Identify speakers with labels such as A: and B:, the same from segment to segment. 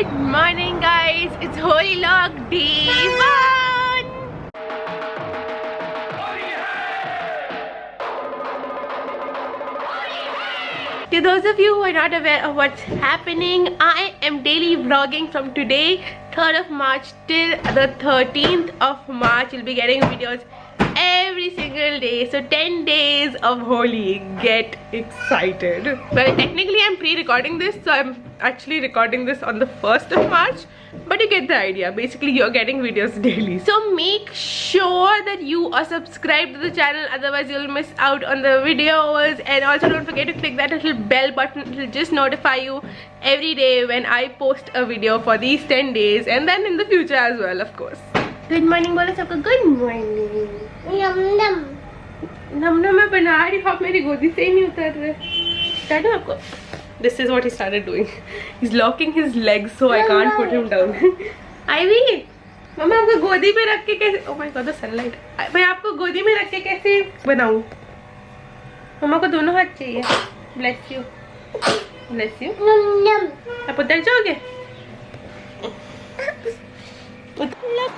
A: Good morning guys, it's Holy Log Day 1. To those of you who are not aware of what's happening, I am daily vlogging from today 3rd of March till the 13th of March. You'll be getting videos every single day, so 10 days of Holi. Get excited. Well, technically I'm pre-recording this, so I'm actually recording this on the 1st of March, but you get the idea. Basically you're getting videos daily, so make sure that you are subscribed to the channel, otherwise you'll miss out on the videos. And also don't forget to click that little bell button. It will just notify you every day when I post a video for these 10 days, and then in the future as well, of course. Good morning बोलो सबको. Good morning. नम नम नम नम मैं बना रही हूँ, आप मेरी गोदी से ही नहीं उतर रहे. Start आपको. This is what he started doing. He's locking his legs so I can't put him down. Ivy, मम्मा आपको गोदी में रख के कैसे? Oh my God, the sunlight. मैं आपको गोदी में रख के कैसे बनाऊँ? मम्मा को दोनों हाथ चाहिए. Bless you. Bless you. नम नम. आप उतर जाओगे? Look.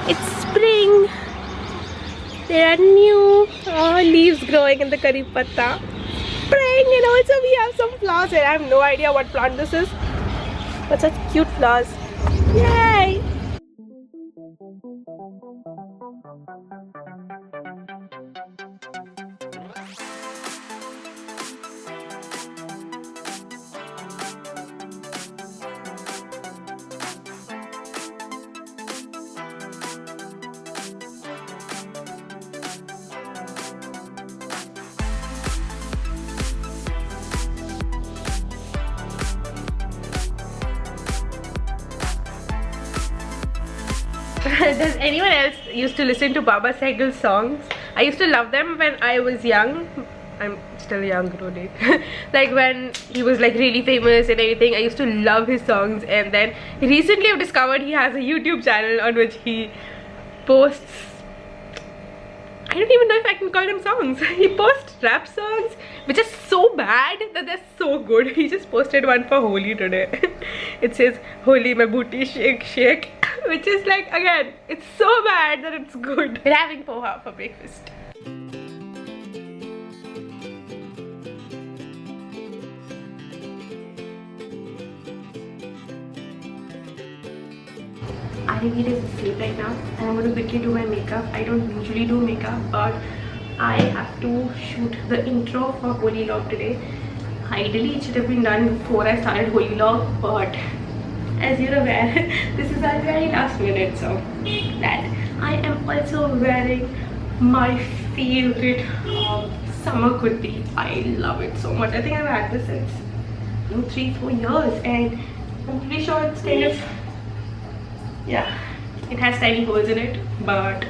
A: It's spring. There are new leaves growing in the curry patta. Spring, and also we have some flowers here. I have no idea what plant this is, but such cute flowers. Yay! Does anyone else used to listen to Baba Sehgal's songs? I used to love them when I was young. I'm still young, really. Like when he was like really famous and everything, I used to love his songs. And then recently I've discovered he has a YouTube channel on which he posts, I don't even know if I can call them songs. He posts rap songs which are so bad that they're so good. He just posted one for Holi today. It says Holi mein booty shake shake, which is like, again, it's so bad that it's good. We're having poha for breakfast. Ivy is asleep right now, and I'm going to quickly do my makeup. I don't usually do makeup, but I have to shoot the intro for Holi Log today. Ideally it should have been done before I started Holi Log, but as you're aware, this is our very last minute, so that. I am also wearing my favorite summer kurti. I love it so much. I think I've had this since 3-4 years, and I'm pretty sure it's kind of, yeah, it has tiny holes in it, but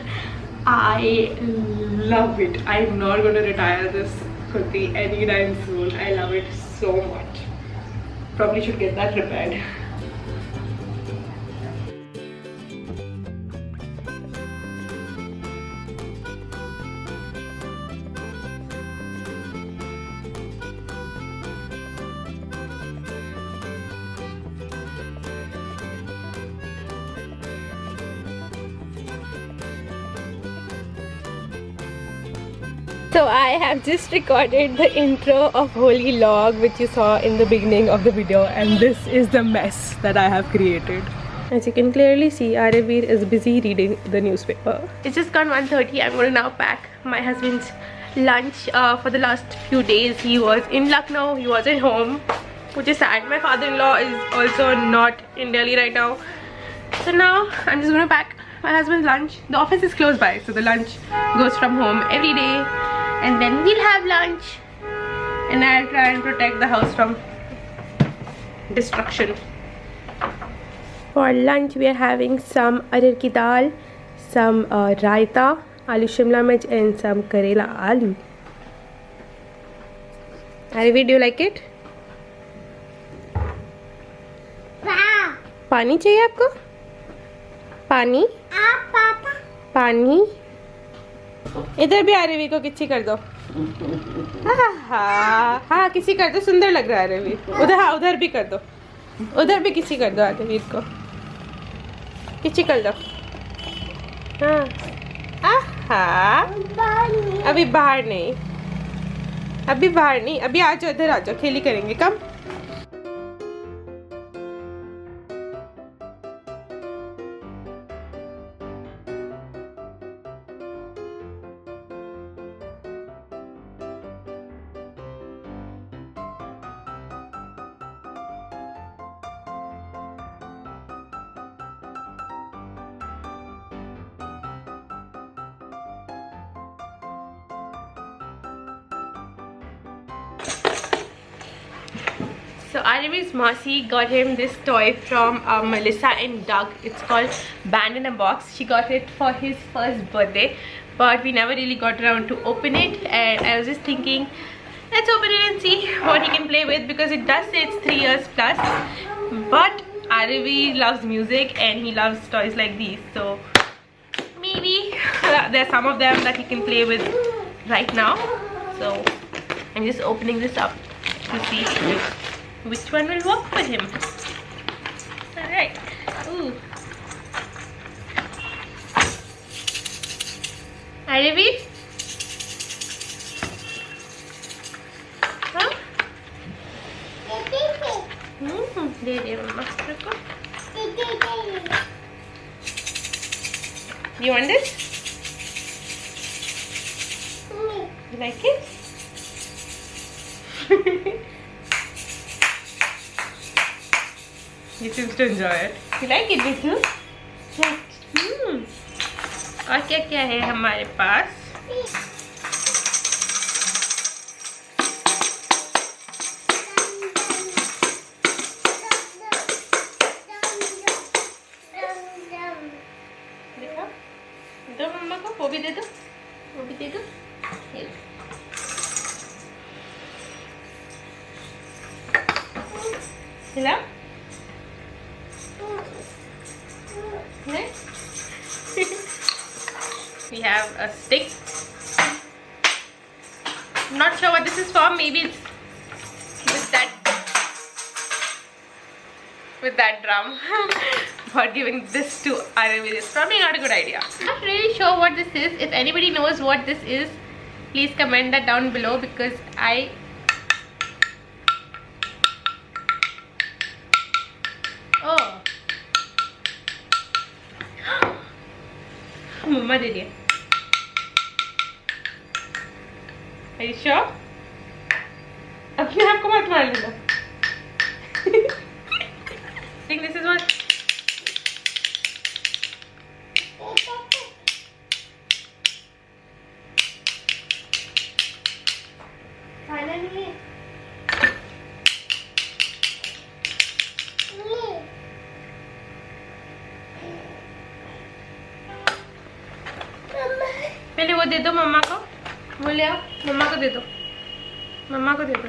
A: I love it. I'm not going to retire this kurti anytime soon. I love it so much. Probably should get that repaired. So I have just recorded the intro of Holi Log, which you saw in the beginning of the video, and this is the mess that I have created. As you can clearly see, Aravir is busy reading the newspaper. It's just gone 1:30. I'm going to now pack my husband's lunch. For the last few days he was in Lucknow, he wasn't home, which is sad. My father-in-law is also not in Delhi right now, so now I'm just going to pack my husband's lunch. The office is close by, so the lunch goes from home every day, and then we'll have lunch, and I'll try and protect the house from destruction. For lunch we are having some arar ki dal, some raita, aloo shimla mirch, and some karela aloo. Aravi, do you like it? पानी चाहिए आपको? पानी? पानी? इधर भी RV को किसी कर दो. हाँ किसी कर दो, सुंदर लग रहा है आरवी. उधर, हाँ उधर भी कर दो. उधर भी किसी कर दो आदिवीर को, किसी कर दो। हाँ आहा, अभी बाहर नहीं, अभी बाहर नहीं, अभी आ जाओ, इधर आ जाओ, खेली करेंगे। कम So Aravi's Masi got him this toy from Melissa and Doug. It's called Band in a Box. She got it for his first birthday, but we never really got around to open it. And I was just thinking, let's open it and see what he can play with, because it does say it's 3 years plus. But Aravi loves music and he loves toys like these, so maybe there's some of them that he can play with right now. So I'm just opening this up to see which one will work for him. Alright. Ooh. Aravi? Huh? दे दे मम्मा रुको. You want this? You like it? He seems to enjoy it. You like it, Visu? और क्या क्या है हमारे पास? देखो, दो मम्मा को, वो भी दे दो, वो भी दे दो. Hello? Next, we have a stick. I'm not sure what this is for. Maybe it's with that drum. But giving this to Aravi is probably not a good idea. I'm not really sure what this is. If anybody knows what this is, please comment that down below, because मम्मा दे दिया. Are you sure? अपने आप को मत मार लेना. I think this is what. Finally. पहले वो दे दो मम्मा को, वो ले आओ, मम्मा को दे दो, मम्मा को दे दो.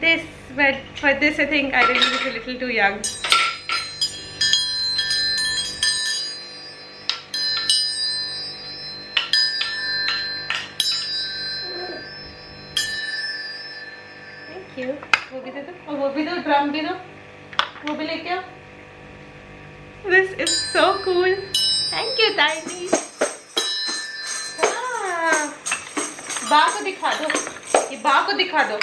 A: This, but for this I think Aravi is a little too young. Thank you. वो भी दे दो, और वो भी दो, ड्रम भी दो, वो भी लेके आओ. This is so cool. Thank you, Tiny. बा को दिखा दो, ये बा को दिखा दो.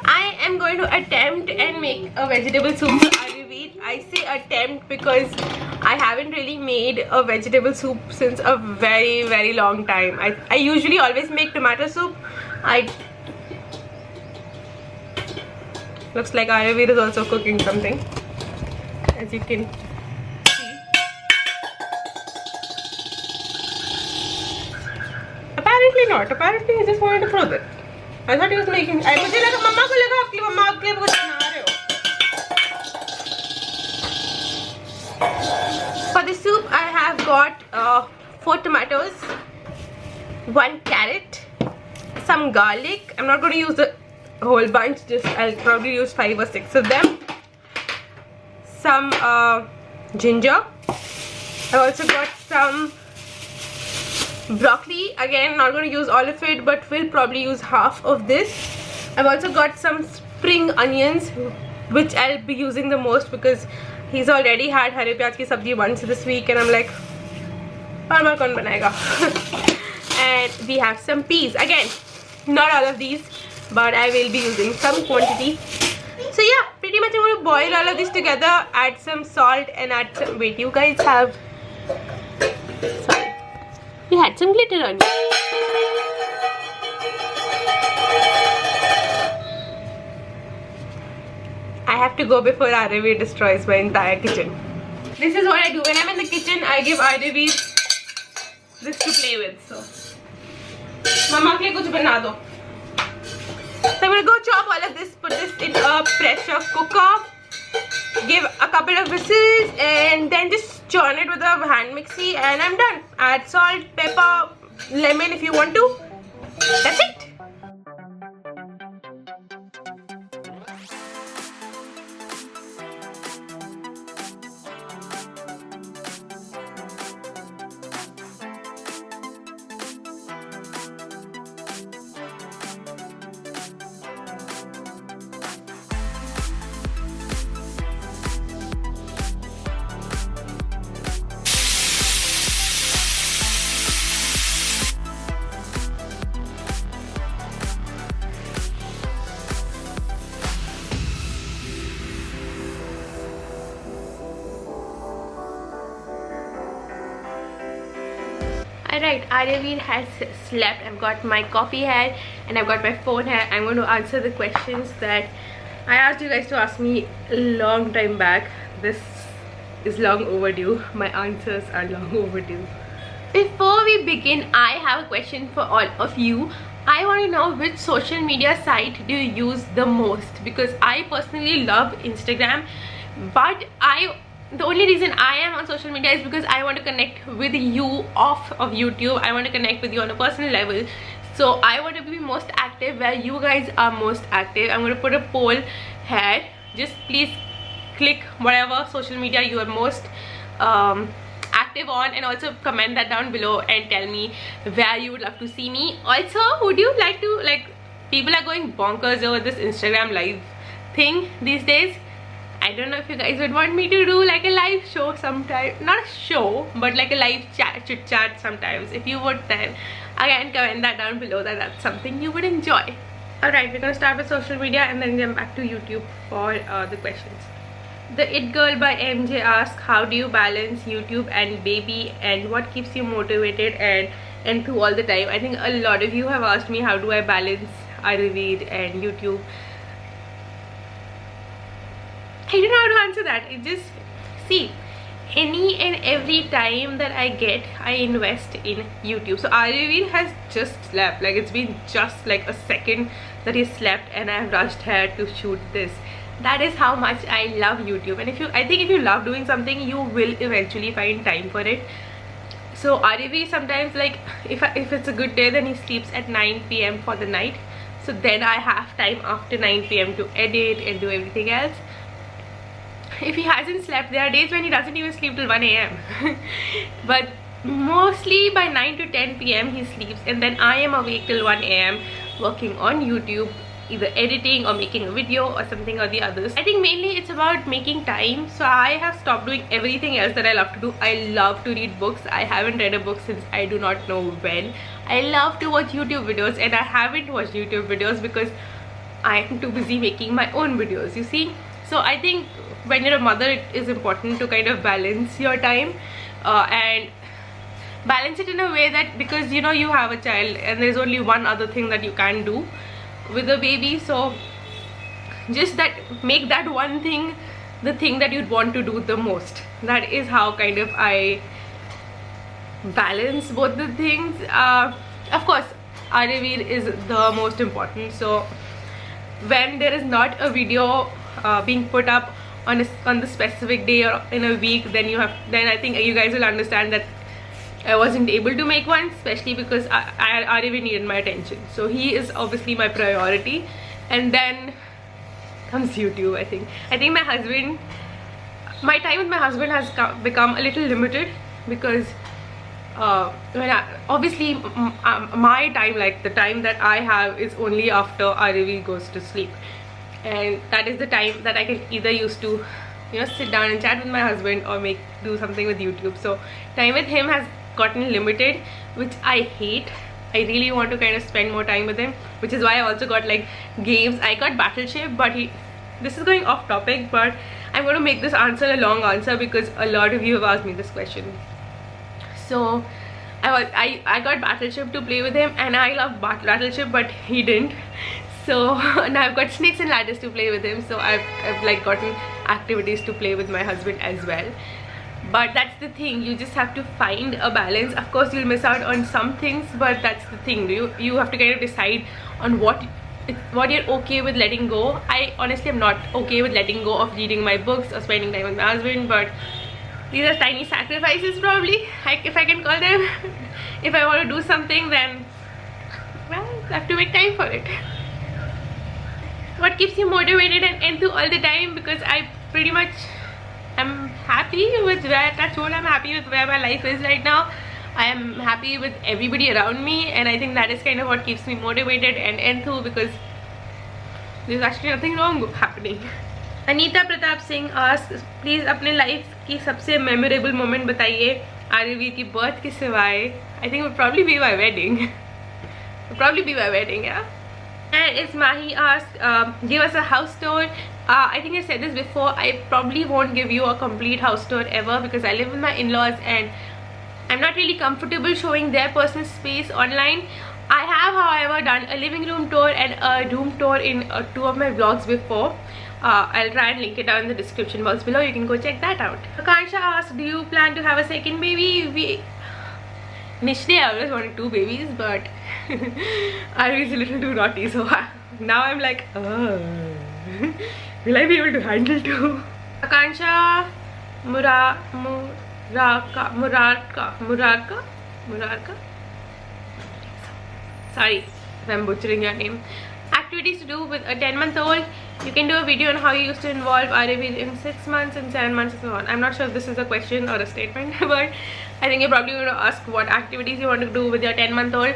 A: I am going to attempt and make a vegetable soup for Aravi. I say attempt because I haven't really made a vegetable soup since a very long time. I usually always make tomato soup. Looks like Aravi is also cooking something, as you can see. Apparently not. Apparently he just wanted to throw that. I thought he was making. मुझे लगा मम्मा को लगा आपकी मम्मा आपके लिए कुछ बना रहे हो. For the soup, I have got 4 tomatoes, 1 carrot, some garlic. I'm not going to use the whole bunch, just I'll probably use 5 or 6 of them. Some ginger, I also got some broccoli. Again, not going to use all of it, but will probably use half of this. I've also got some spring onions, which I'll be using the most because he's already had हरे प्याज की सब्जी once this week, and I'm like, बार कौन बनाएगा? And we have some peas. Again, not all of these, but I will be using some quantity. So yeah, pretty much I'm going to boil all of this together, add some salt and add some, wait, you guys have, sorry, you had some glitter on you. I have to go before Aravi destroys my entire kitchen. This is what I do. When I'm in the kitchen, I give Aravi this to play with. So, Mama, ke kuch bana do. So I'm gonna go chop all of this, put this in a pressure cooker, give a couple of whistles, and then just churn it with a hand mixie, and I'm done. Add salt, pepper, lemon if you want to. That's it. Alright, Aryavir has slept. I've got my coffee here and I've got my phone here. I'm going to answer the questions that I asked you guys to ask me a long time back. This is long overdue. My answers are long overdue. Before we begin, I have a question for all of you. I want to know which social media site do you use the most, because I personally love Instagram, but the only reason I am on social media is because I want to connect with you off of YouTube. I want to connect with you on a personal level. So I want to be most active where you guys are most active. I'm going to put a poll here. Just please click whatever social media you are most active on, and also comment that down below and tell me where you would love to see me. Also, would you like to, people are going bonkers over this Instagram live thing these days. I don't know if you guys would want me to do like a live show sometime, not a show, but like a live chit chat sometimes. If you would, then again comment that down below that that's something you would enjoy. Alright, we're gonna start with social media and then jump back to YouTube for the questions. The It Girl by MJ asks, how do you balance YouTube and baby, and what keeps you motivated and through all the time? I think a lot of you have asked me how do I balance Ayurveda and YouTube. I don't know how to answer that. It just, see, any and every time that I get, I invest in YouTube. So Aryavir has just slept. Like, it's been just like a second that he slept and I have rushed here to shoot this. That is how much I love YouTube. And I think if you love doing something, you will eventually find time for it. So Aryavir sometimes, like, if it's a good day, then he sleeps at 9 PM for the night. So then I have time after 9 PM to edit and do everything else. If he hasn't slept, there are days when he doesn't even sleep till 1 AM. But mostly by 9 to 10 PM he sleeps, and then I am awake till 1 AM working on YouTube, either editing or making a video or something or the others. I think mainly it's about making time. So I have stopped doing everything else that I love to do. I love to read books. I haven't read a book since I do not know when. I love to watch YouTube videos, and I haven't watched YouTube videos because I am too busy making my own videos, you see. So I think when you're a mother, it is important to kind of balance your time and balance it in a way that, because you know you have a child and there's only one other thing that you can do with a baby, so just that, make that one thing the thing that you'd want to do the most. That is how kind of I balance both the things. Of course Aryavir is the most important, so when there is not a video being put up on the specific day or in a week, then I think you guys will understand that I wasn't able to make one, especially because Aryavir needed my attention. So he is obviously my priority, and then comes YouTube. I think my time with my husband has become a little limited because obviously my time, like the time that I have, is only after Aravi goes to sleep, and that is the time that I can either use to, you know, sit down and chat with my husband or do something with YouTube. So time with him has gotten limited, which I hate. I really want to kind of spend more time with him, which is why I also got like games. I got Battleship, but this is going off topic, but I'm going to make this answer a long answer because a lot of you have asked me this question. So I got Battleship to play with him, and I love Battleship, but he didn't. So now I've got Snakes and Ladders to play with him. So I've like gotten activities to play with my husband as well. But that's the thing, you just have to find a balance. Of course you'll miss out on some things, but that's the thing, you have to kind of decide on what you're okay with letting go. I honestly am not okay with letting go of reading my books or spending time with my husband, but these are tiny sacrifices probably, if I can call them. If I want to do something, then well, I have to make time for it. What keeps you motivated and into all the time? Because I pretty much I'm happy with I'm happy with where my life is right now. I am happy with everybody around me, and I think that is kind of what keeps me motivated and enthused, because there's actually nothing wrong happening. Anita Pratap Singh asks, please अपने life की सबसे memorable moment बताइए RV की birth के सिवाय. I think it would probably be my wedding. Yeah. And Ismahi asked, give us a house tour. I think I said this before, I probably won't give you a complete house tour ever because I live with my in-laws and I'm not really comfortable showing their personal space online. I have, however, done a living room tour and a room tour in 2 of my vlogs before. I'll try and link it down in the description box below. You can go check that out. Akansha asked, do you plan to have a second baby? Initially I always wanted 2 babies, but I was a little too naughty, so now I'm like, will I be able to handle 2? Akansha Murarka? Sorry if I'm butchering your name. Activities to do with a 10-month-old. You can do a video on how you used to involve Aravi in 6 months and 7 months and so on. I'm not sure if this is a question or a statement, but I think you're probably going to ask what activities you want to do with your 10-month-old.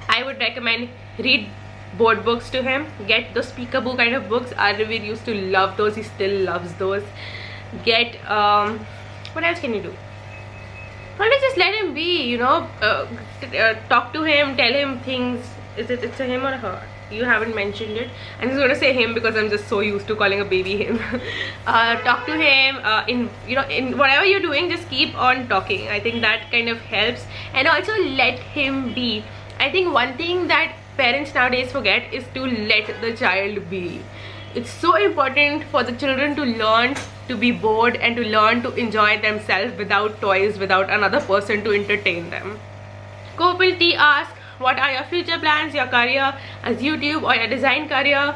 A: I would recommend read board books to him. Get those peekaboo kind of books. Aravi used to love those. He still loves those. Get what else can you do? Probably just let him be, you know, talk to him, tell him things. It's a him or a her? You haven't mentioned it. I'm just gonna say him because I'm just so used to calling a baby him. Talk to him in whatever you're doing, just keep on talking. I think that kind of helps. And also let him be. I think one thing that parents nowadays forget is to let the child be. It's so important for the children to learn to be bored and to learn to enjoy themselves without toys, without another person to entertain them. Kopil T asks, what are your future plans, your career as YouTube or your design career?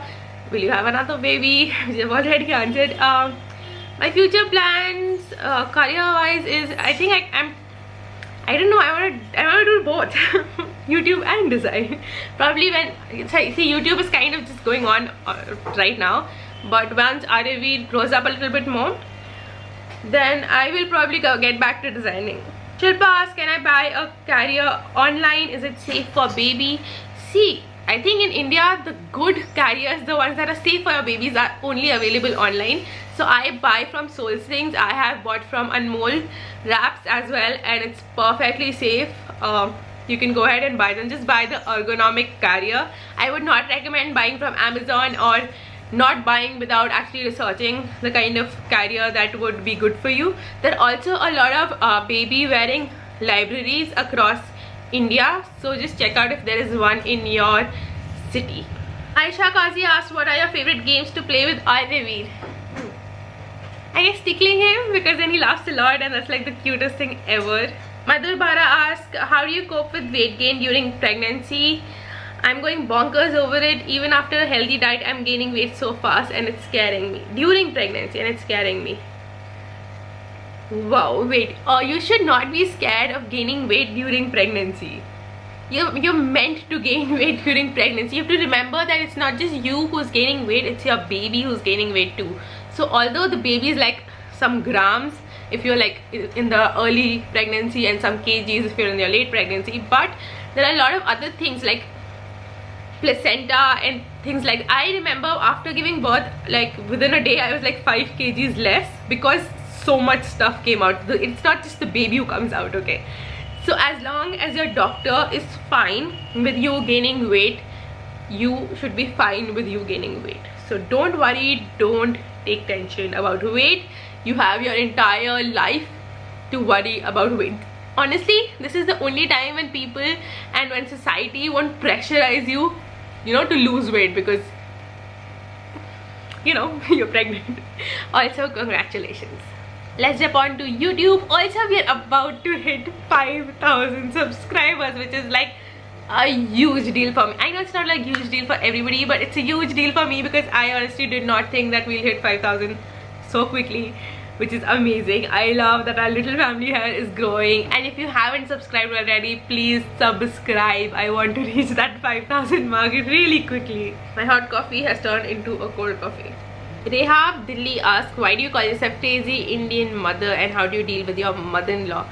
A: Will you have another baby? Which I've already answered. My future plans, career-wise, is I think I don't know. I want to do both, YouTube and design. Probably see, YouTube is kind of just going on right now, but once Aravi grows up a little bit more, then I will probably get back to designing. Shilpa asks, can I buy a carrier online? Is it safe for baby? See, I think in India, the good carriers, the ones that are safe for your babies, are only available online. So I buy from SoulSlings. I have bought from Anmol wraps as well, and it's perfectly safe. You can go ahead and buy them. Just buy the ergonomic carrier. I would not recommend buying from Amazon or not buying without actually researching the kind of carrier that would be good for you. There are also a lot of baby wearing libraries across India, so just check out if there is one in your city. Aisha Kazi asked, what are your favorite games to play with Aravi? I guess tickling him, because then he laughs a lot and that's like the cutest thing ever. Madhur Bara asked, how do you cope with weight gain during pregnancy? I'm going bonkers over it. Even after a healthy diet, I'm gaining weight so fast and it's scaring me. During pregnancy, and it's scaring me. Wow, wait. You should not be scared of gaining weight during pregnancy. You're meant to gain weight during pregnancy. You have to remember that it's not just you who's gaining weight, it's your baby who's gaining weight too. So although the baby is like some grams, if you're like in the early pregnancy, and some kgs if you're in your late pregnancy. But there are a lot of other things like placenta and things like, I remember after giving birth, like within a day I was like 5 kgs less, because so much stuff came out. It's not just the baby who comes out, okay? So as long as your doctor is fine with you gaining weight, you should be fine with you gaining weight. So don't worry, don't take tension about weight. You have your entire life to worry about weight. Honestly, this is the only time when people and when society won't pressurize you, you know, to lose weight, because you know you're pregnant. Also, congratulations. Let's jump on to YouTube. Also, we are about to hit 5,000 subscribers, which is like a huge deal for me. I know it's not like huge deal for everybody, but it's a huge deal for me because I honestly did not think that we'll hit 5,000 so quickly, which is amazing. I love that our little family here is growing, and if you haven't subscribed already, please subscribe. I want to reach that 5,000 mark really quickly. My hot coffee has turned into a cold coffee. Rehab Dilli asks, why do you call yourself Crazy Indian Mother, and how do you deal with your mother-in-law?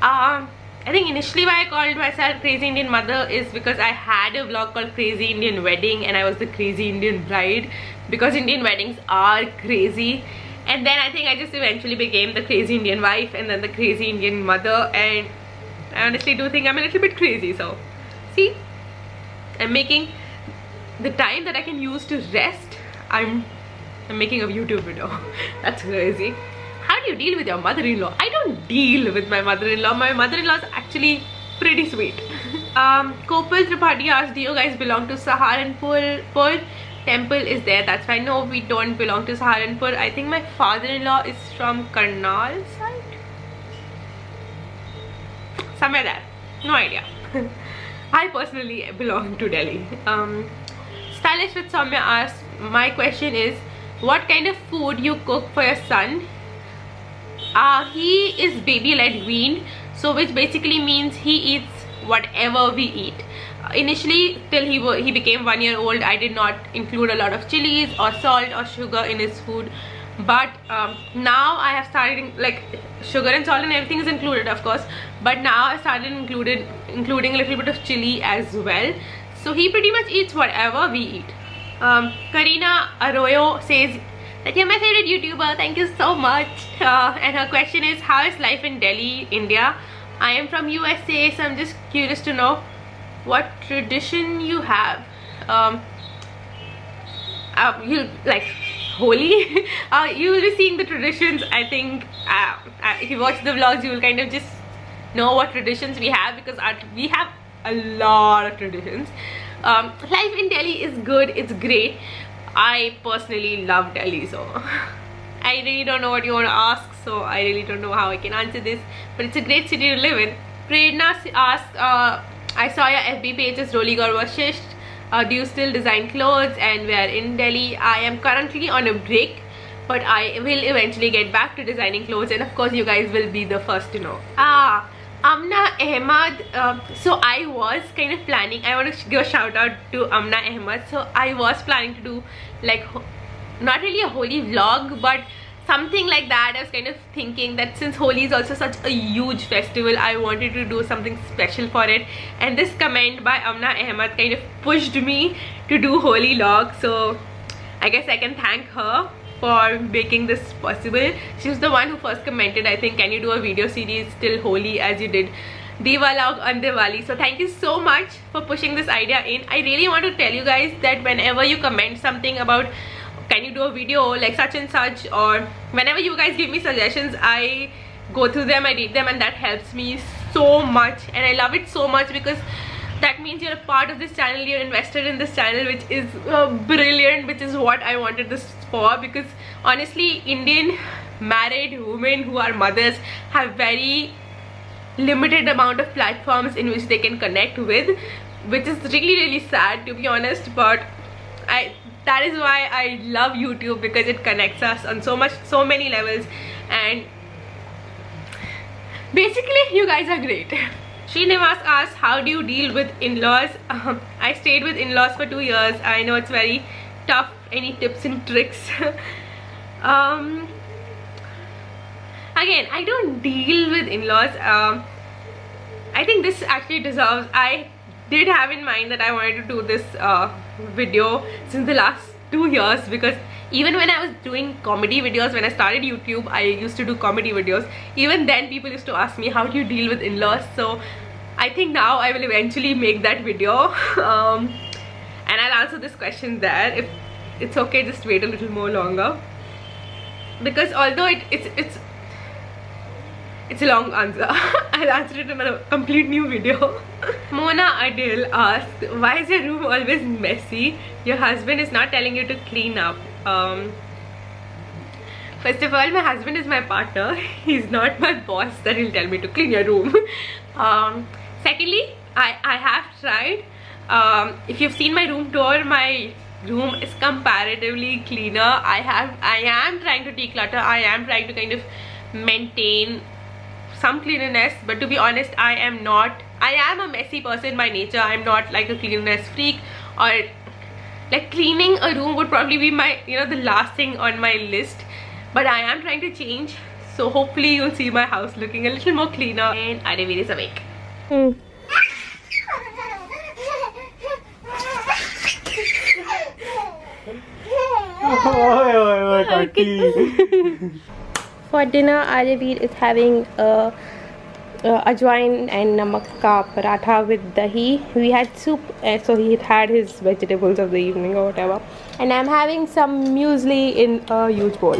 A: I think initially why I called myself Crazy Indian Mother is because I had a vlog called Crazy Indian Wedding, and I was the Crazy Indian Bride, because Indian weddings are crazy. And then I think I just eventually became the Crazy Indian Wife, and then the Crazy Indian Mother, and I honestly do think I'm a little bit crazy. So see, I'm making the time that I can use to rest, I'm making a YouTube video. That's crazy. How do you deal with your mother-in-law? I don't deal with my mother-in-law. My mother-in-law is actually pretty sweet. Kopal Tripathi asked, do you guys belong to Saharanpur? Temple is there, that's why. No, we don't belong to Saharanpur. I think my father-in-law is from Karnal side, somewhere there, no idea. I personally belong to Delhi. Stylish with Soumya asks, my question is, what kind of food you cook for your son? He is baby-led weaned, so which basically means he eats whatever we eat. Initially, till he became 1 year old, I did not include a lot of chilies or salt or sugar in his food. But now I have started, like, sugar and salt and everything is included, of course, but now I started including a little bit of chili as well. So he pretty much eats whatever we eat. Karina Arroyo says that you're my favorite YouTuber. Thank you so much. And her question is, how is life in Delhi, India? I am from USA, so I'm just curious to know what tradition you have. You like Holi? You will be seeing the traditions. I think if you watch the vlogs, you will kind of just know what traditions we have, because we have a lot of traditions. Life in Delhi is good, it's great. I personally love Delhi, so I really don't know what you want to ask, so I really don't know how I can answer this, but it's a great city to live in. Prerna asks, I saw your FB page is Roli Gaur Vashisht. Do you still design clothes and wear in Delhi? I am currently on a break, but I will eventually get back to designing clothes, and of course you guys will be the first to know. Amna Ahmad, so I was kind of planning, I want to give a shout out to Amna Ahmad. So I was planning to do like, not really a Holi vlog, but something like that. I was kind of thinking that since Holi is also such a huge festival, I wanted to do something special for it, and this comment by Amna Ahmad kind of pushed me to do Holi vlog. So I guess I can thank her for making this possible. She was the one who first commented, I think, can you do a video series till Holi as you did Diwali on Diwali. So thank you so much for pushing this idea in. I really want to tell you guys that whenever you comment something about can you do a video like such and such, or whenever you guys give me suggestions, I go through them, I read them, and that helps me so much, and I love it so much, because that means you're a part of this channel, you're invested in this channel, which is brilliant, which is what I wanted this for. Because honestly, Indian married women who are mothers have very limited amount of platforms in which they can connect with, which is really sad, to be honest. But that is why I love YouTube, because it connects us on so many levels, and basically you guys are great. Srinivas asks, how do you deal with in-laws? I stayed with in-laws for 2 years. I know it's very tough. Any tips and tricks? I again, I don't deal with in-laws. I think this actually deserves, I did have in mind that I wanted to do this video since the last 2 years, because even when I was doing comedy videos, when I started YouTube, I used to do comedy videos. Even then people used to ask me, how do you deal with in-laws? So I think now I will eventually make that video and I'll answer this question there. If it's okay, just wait a little more longer, because although it's a long answer, I'll answer it in a complete new video. Mona Adil asked, why is your room always messy? Your husband is not telling you to clean up. First of all, my husband is my partner. He's not my boss that he'll tell me to clean your room. Secondly, I have tried. If you've seen my room tour, my room is comparatively cleaner. I am trying to declutter. I am trying to kind of maintain some cleanliness, but to be honest, I am a messy person by nature. I'm not like a cleanliness freak, or like cleaning a room would probably be my, the last thing on my list. But I am trying to change, so hopefully you'll see my house looking a little more cleaner. And Arivir is awake. For dinner, Arivir is having ajwain and namak ka paratha with dahi. We had soup, so he had his vegetables of the evening or whatever. And I'm having some muesli in a huge bowl.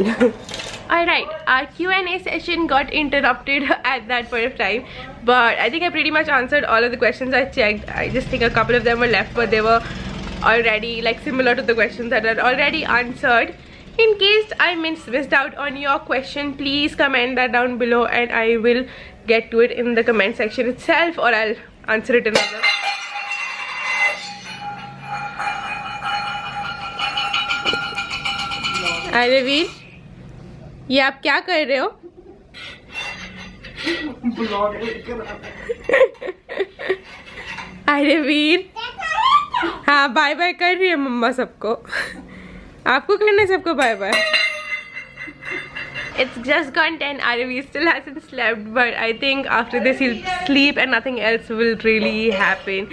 A: Alright, our Q&A session got interrupted at that point of time, but I think I pretty much answered all of the questions I checked. I just think a couple of them were left, but they were already like similar to the questions that are already answered. In case I missed out on your question, please comment that down below and I will get to it in the comment section itself, or I'll answer it in another. Arivir, ये आप क्या कर रहे हो? Arivir, हाँ bye bye कर रही है मम्मा सबको. आपको करना है सबको bye bye. It's just gone 10. Arivir still hasn't slept, but I think after this he'll sleep and nothing else will really happen.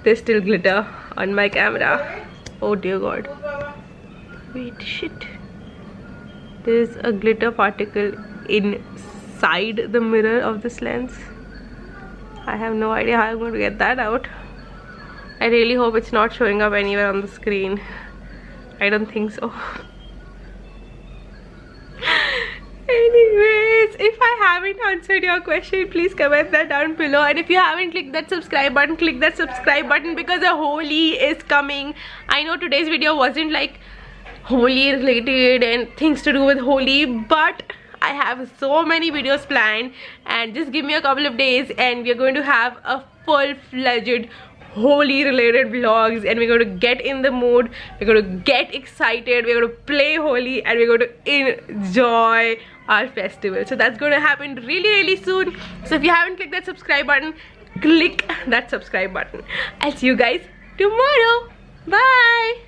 A: There's still glitter on my camera. Oh dear God. Wait, shit. There's a glitter particle inside the mirror of this lens. I have no idea how I'm going to get that out. I really hope it's not showing up anywhere on the screen. I don't think so. Anyways, if I haven't answered your question, please comment that down below. And if you haven't clicked that subscribe button, click that subscribe button, because a Holi is coming. I know today's video wasn't like Holi related and things to do with Holi, but I have so many videos planned, and just give me a couple of days and we're going to have a full-fledged Holi related vlogs, and we're going to get in the mood, we're going to get excited, we're going to play Holi, and we're going to enjoy our festival. So that's going to happen really soon. So if you haven't clicked that subscribe button, click that subscribe button. I'll see you guys tomorrow. Bye.